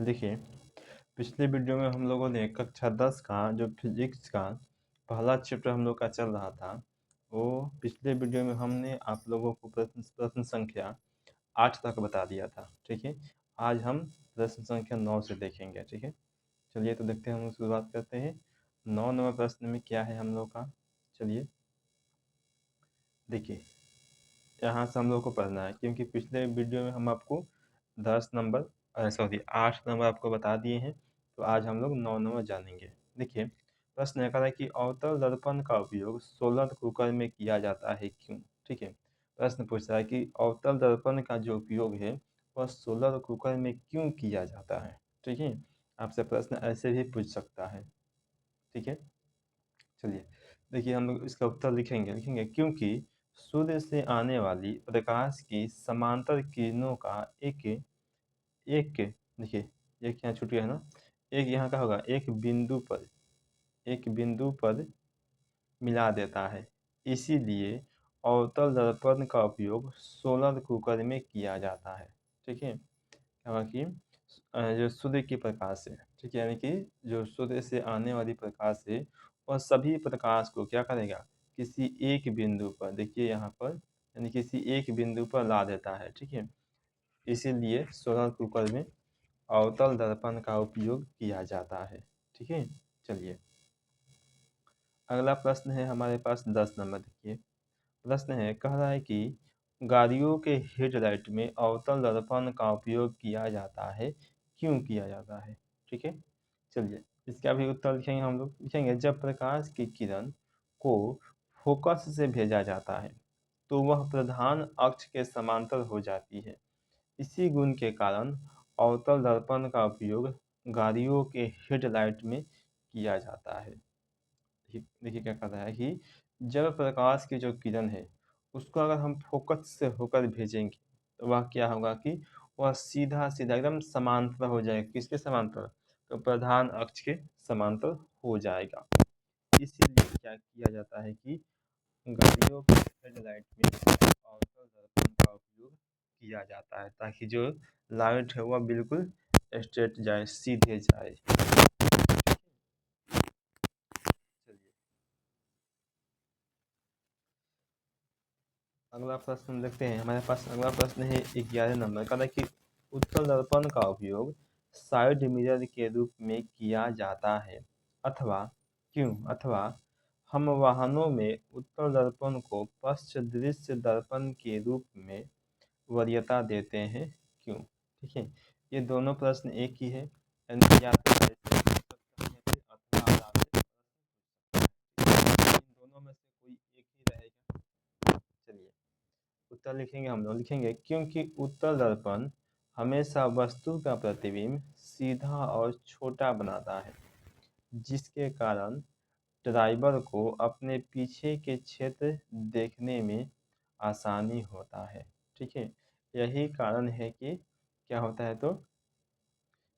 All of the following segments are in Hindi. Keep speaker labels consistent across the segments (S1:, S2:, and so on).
S1: देखिए, पिछले वीडियो में हम लोगों ने कक्षा 10 का जो फिजिक्स का पहला चैप्टर हम लोग का चल रहा था, वो पिछले वीडियो में हमने आप लोगों को प्रश्न प्रश्न संख्या 8 तक बता दिया था। ठीक है, आज हम प्रश्न संख्या 9 से देखेंगे। ठीक है, चलिए तो देखते हैं, हम शुरुआत करते हैं। 9 नंबर प्रश्न में क्या है हम लोग का। चलिए देखिए, यहाँ से हम लोग को पढ़ना है, क्योंकि पिछले वीडियो में हम आपको 8 नंबर आपको बता दिए हैं। तो आज हम लोग 9 नंबर जानेंगे। देखिए, प्रश्न कह रहा है कि अवतल दर्पण का उपयोग सोलर कुकर में किया जाता है, क्यों। ठीक है, प्रश्न पूछ रहा है कि अवतल दर्पण का जो उपयोग है वह सोलर कुकर में क्यों किया जाता है। ठीक है, आपसे प्रश्न ऐसे भी पूछ सकता है। ठीक है, चलिए देखिए, हम लोग इसका उत्तर लिखेंगे क्योंकि सूर्य से आने वाली प्रकाश की समांतर किरणों का एक एक देखिए, एक यहाँ छूट गया है ना, एक यहाँ का होगा, एक बिंदु पर मिला देता है। इसीलिए अवतल दर्पण का उपयोग सोलर कुकर में किया जाता है। ठीक है, क्या हुआ कि जो सूर्य की प्रकाश है, ठीक है, यानी कि जो सूर्य से आने वाली प्रकाश है वह सभी प्रकाश को क्या करेगा, किसी एक बिंदु पर, देखिए यहाँ पर, यानी किसी एक बिंदु पर ला देता है। ठीक है, इसीलिए सोलर कुकर में अवतल दर्पण का उपयोग किया जाता है। ठीक है, चलिए अगला प्रश्न है हमारे पास 10 नंबर। देखिए, प्रश्न है, कह रहा है कि गाड़ियों के हेडलाइट में अवतल दर्पण का उपयोग किया जाता है, क्यों किया जाता है। ठीक है, चलिए इसका भी उत्तर लिखेंगे। हम लोग लिखेंगे, जब प्रकाश की किरण को फोकस से भेजा जाता है तो वह प्रधान अक्ष के समांतर हो जाती है। इसी गुण के कारण अवतल दर्पण का उपयोग गाड़ियों के हेडलाइट में किया जाता है। देखिए क्या कर रहा है कि जब प्रकाश की जो किरण है उसको अगर हम फोकस से होकर भेजेंगे तो वह क्या होगा कि वह सीधा सीधा एकदम समांतर हो जाएगा। किसके समांतर, तो प्रधान अक्ष के समांतर हो जाएगा। इसीलिए क्या किया जाता है कि गाड़ियों के हेडलाइट में अवतल दर्पण का उपयोग किया जाता है, ताकि जो लाइट है वह बिल्कुल स्ट्रेट जाए, सीधे जाए। चलिए अगला प्रश्न देखते हैं। हमारे पास अगला प्रश्न है 11 नंबर का, कि उत्तल दर्पण का उपयोग साइड मिरर के रूप में किया जाता है अथवा क्यों, अथवा हम वाहनों में उत्तल दर्पण को पश्च दृश्य दर्पण के रूप में वरीयता देते हैं, क्यों। ठीक है, ये दोनों प्रश्न एक ही है, यानी या तो ऐसे पूछ सकता है या फिर अथवा आधार से इन दोनों में से कोई एक ही रहेगा। चलिए उत्तर लिखेंगे। हम लोग लिखेंगे, क्योंकि उत्तल दर्पण हमेशा वस्तु का प्रतिबिंब सीधा और छोटा बनाता है, जिसके कारण ड्राइवर को अपने पीछे के क्षेत्र देखने में आसानी होता है। ठीक है, यही कारण है कि क्या होता है, तो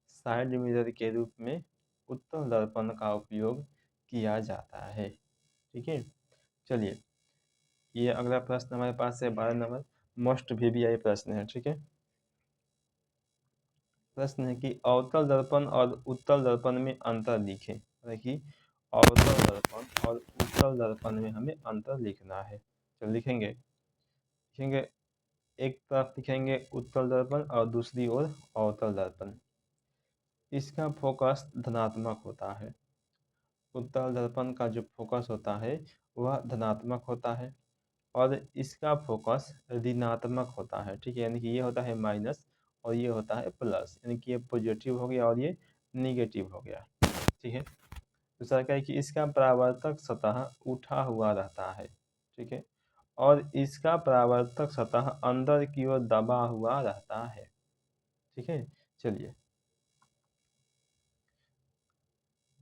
S1: साइड मिरर के रूप में उत्तल दर्पण का उपयोग किया जाता है। ठीक है, चलिए ये अगला प्रश्न हमारे पास है 12 नंबर, मोस्ट वीवीआई प्रश्न है। ठीक है, प्रश्न है कि अवतल दर्पण और उत्तल दर्पण में अंतर लिखें। देखिए, अवतल दर्पण और उत्तल दर्पण में हमें अंतर लिखना है। तो लिखेंगे लिखेंगे एक तरफ लिखेंगे उत्तल दर्पण और दूसरी ओर अवतल दर्पण। इसका फोकस धनात्मक होता है। उत्तल दर्पण का जो फोकस होता है वह धनात्मक होता है और इसका फोकस ऋणात्मक होता है। ठीक है, यानी कि ये होता है माइनस और ये होता है प्लस, यानी कि ये पॉजिटिव हो गया और ये निगेटिव हो गया। ठीक है, दूसरा क्या है कि इसका परावर्तक सतह उठा हुआ रहता है। ठीक है, और इसका परावर्तक सतह अंदर की ओर दबा हुआ रहता है। ठीक है, चलिए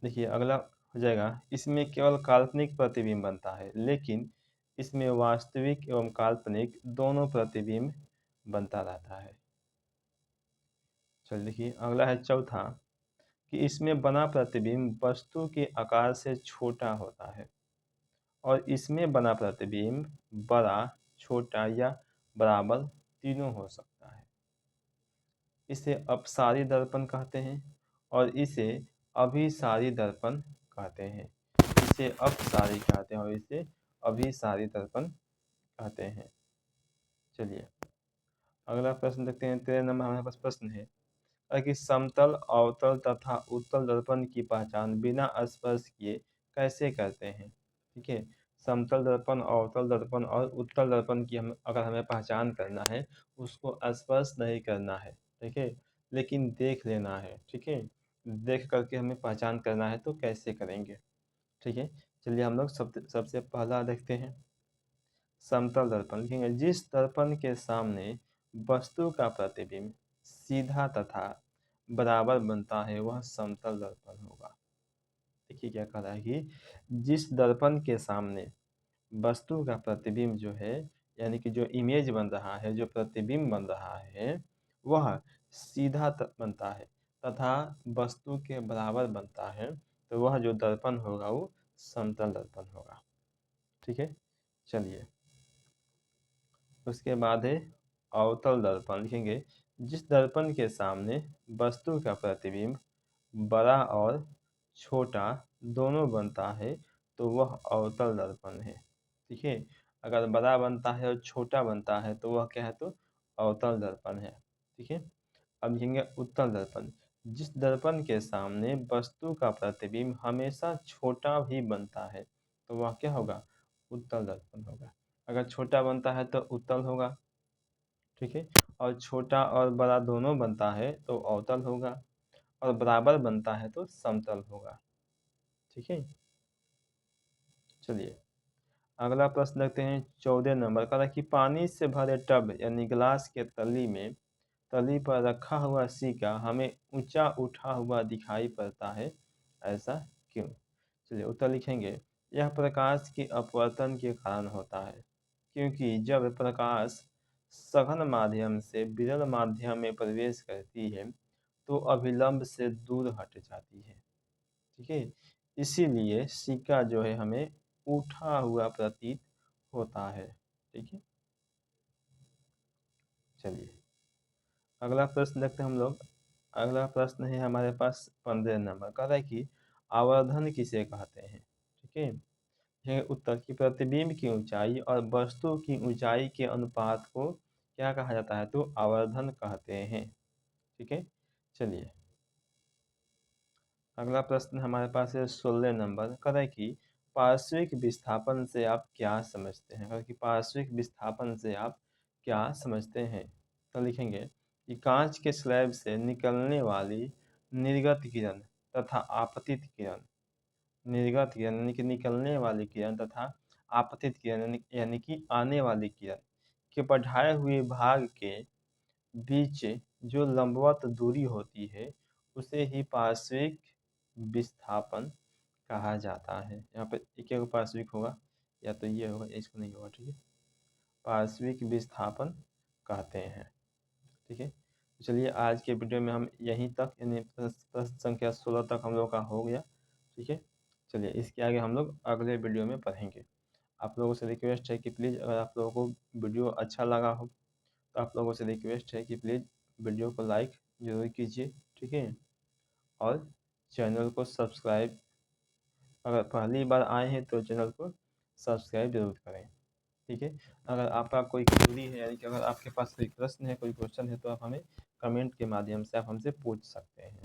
S1: देखिए अगला हो जाएगा, इसमें केवल काल्पनिक प्रतिबिंब बनता है, लेकिन इसमें वास्तविक एवं काल्पनिक दोनों प्रतिबिंब बनता रहता है। चलिए देखिए अगला है चौथा, कि इसमें बना प्रतिबिंब वस्तु के आकार से छोटा होता है और इसमें बना प्रतिबिंब बड़ा, छोटा या बराबर तीनों हो सकता है। इसे अपसारी दर्पण कहते हैं और इसे अभिसारी दर्पण कहते हैं। इसे अपसारी कहते हैं और इसे अभिसारी दर्पण कहते हैं। चलिए अगला प्रश्न देखते हैं। 13 नंबर हमारे पास प्रश्न है कि समतल, अवतल तथा उत्तल दर्पण की पहचान बिना स्पर्श किए कैसे करते हैं। ठीक है, समतल दर्पण, अवतल दर्पण और उत्तल दर्पण की अगर हमें पहचान करना है, उसको स्पर्श नहीं करना है, ठीक है, लेकिन देख लेना है। ठीक है, देख करके हमें पहचान करना है, तो कैसे करेंगे। ठीक है, चलिए हम लोग सबसे पहला देखते हैं। समतल दर्पण लिखेंगे, जिस दर्पण के सामने वस्तु का प्रतिबिंब सीधा तथा बराबर बनता है वह समतल दर्पण होगा। देखिए क्या कह रहा है कि जिस दर्पण के सामने वस्तु का प्रतिबिंब जो है, यानी कि जो इमेज बन रहा है, जो प्रतिबिंब बन रहा है, वह सीधा बनता है तथा वस्तु के बराबर बनता है, तो वह जो दर्पण होगा वो समतल दर्पण होगा। ठीक है, चलिए उसके बाद है अवतल दर्पण लिखेंगे, जिस दर्पण के सामने वस्तु का प्रतिबिंब बड़ा और छोटा दोनों बनता है, तो वह अवतल दर्पण है। ठीक है, अगर बड़ा बनता है और छोटा बनता है तो वह क्या है, तो अवतल दर्पण है। ठीक है, अब लिखेंगे उत्तल दर्पण, जिस दर्पण के सामने वस्तु का प्रतिबिंब हमेशा छोटा भी बनता है, तो वह क्या होगा, उत्तल दर्पण होगा। अगर छोटा बनता है तो उत्तल होगा। ठीक है, और छोटा और बड़ा दोनों बनता है तो अवतल होगा, और बराबर बनता है तो समतल होगा। ठीक है, चलिए अगला प्रश्न देखते हैं। 14 नंबर का कि पानी से भरे टब यानी गिलास के तली पर रखा हुआ सिक्का हमें ऊंचा उठा हुआ दिखाई पड़ता है, ऐसा क्यों। चलिए उत्तर लिखेंगे, यह प्रकाश के अपवर्तन के कारण होता है, क्योंकि जब प्रकाश सघन माध्यम से विरल माध्यम में प्रवेश करती है तो अभिलंब से दूर हट जाती है। ठीक है, इसीलिए सिक्का जो है हमें उठा हुआ प्रतीत होता है। ठीक है, चलिए अगला प्रश्न देखते हैं हम लोग। अगला प्रश्न है हमारे पास 15 नंबर का है कि आवर्धन किसे कहते हैं। ठीक है, यह उत्तर की प्रतिबिंब की ऊंचाई और वस्तु की ऊंचाई के अनुपात को क्या कहा जाता है, तो आवर्धन कहते हैं। ठीक है, चलिए अगला प्रश्न हमारे पास है 16 नंबर का है कि पार्श्विक विस्थापन से आप क्या समझते हैं। अगर कि पार्श्विक विस्थापन से आप क्या समझते हैं, तो लिखेंगे कि कांच के स्लैब से निकलने वाली निर्गत किरण तथा आपतित किरण, निर्गत किरण यानी कि निकलने वाली किरण तथा आपतित किरण यानी कि आने वाली किरण के बढ़ाए हुए भाग के बीच जो लंबवत दूरी होती है उसे ही पार्श्विक विस्थापन कहा जाता है। यहाँ पे एक एक पार्श्विक होगा, या तो ये होगा या इसको नहीं होगा। ठीक है, पार्श्विक विस्थापन कहते हैं। ठीक है, तो चलिए आज के वीडियो में हम यहीं तक, यानी प्रश्न संख्या 16 तक हम लोग का हो गया। ठीक है, चलिए इसके आगे हम लोग अगले वीडियो में पढ़ेंगे। आप लोगों से रिक्वेस्ट है कि प्लीज़ अगर आप लोगों को वीडियो अच्छा लगा हो तो आप लोगों से रिक्वेस्ट है कि प्लीज़ वीडियो को लाइक ज़रूर कीजिए। ठीक है, और चैनल को सब्सक्राइब, अगर पहली बार आए हैं तो चैनल को सब्सक्राइब जरूर करें। ठीक है, अगर आपका कोई क्वेरी है, यानी कि अगर आपके पास कोई प्रश्न है, कोई क्वेश्चन है, तो आप हमें कमेंट के माध्यम से आप हमसे पूछ सकते हैं।